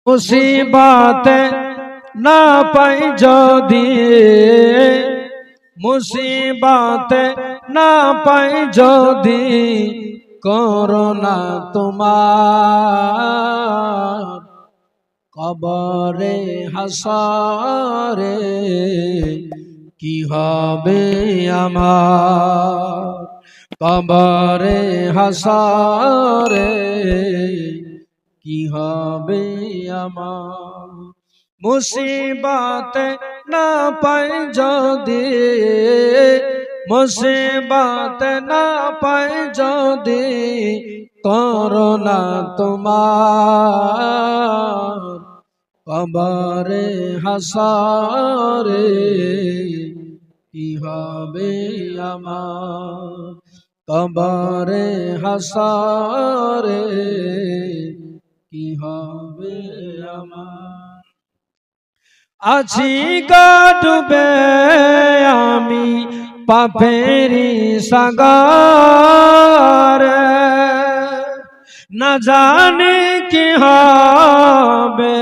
মুসিবতে না পাই যদি, মুসিবতে না পাই যদি, করোনা তোমার কবরে হাসরে কি হবে আমার, কবরে হাসরে কি হবে আমার। মুসিবতে না পাই যদি, মুসিবতে না পাই যদি, করোনা তোমার কবরে হাসরে কি হবে আমার, কবরে হাসরে কি হবে আমার। আছি গা ডুবে আমি পাপেরি সাগরে, না জানি কি হবে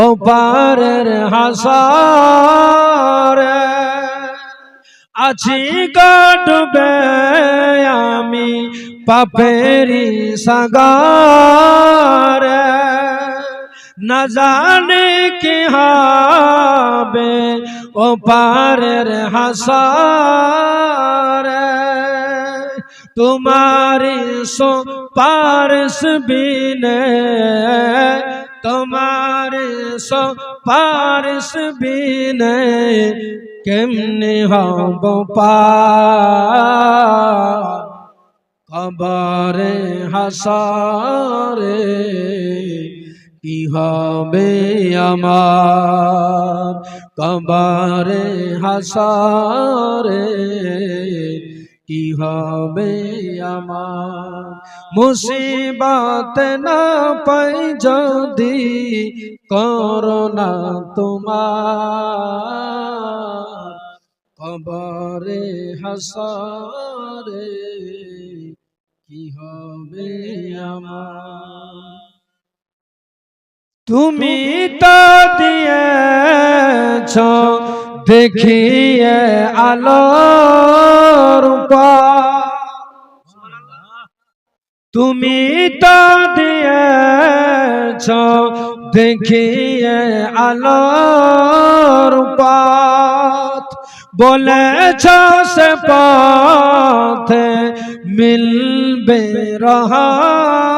ওপারের হাসরে। আছি গা ডুবে আমি পাপেরি সাগরে, না জানি কি হবে ওপারের হাসরে। তোমারি সুপারিশ বিনে, তোমারি সুপারিশ বিনে কেমনে হব পার, কবরে হাসরে কি হবে আমার, কবরে হাসরে কি হবে আমার। মুসিবত না পাই যদি, করোনা তোমার কবরে হাসরে কি হবে আমার। তুমি তা দিয়েছ দেখিয়ে আলোর পথ, তুমি তা দিয়েছ দেখিয়ে আলোর পথ, বলেছ সে পথে মিলবে রহমত।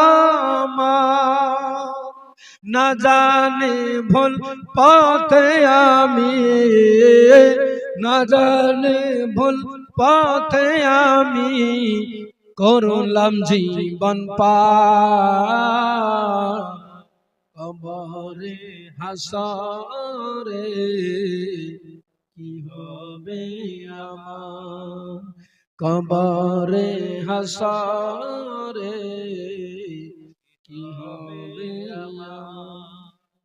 না জানি ভুল পথে আমি, না জানি ভুল পথে আমি করলাম জীবন পার, কবরে হাসরে কি হবে আমার, কবরে হাসরে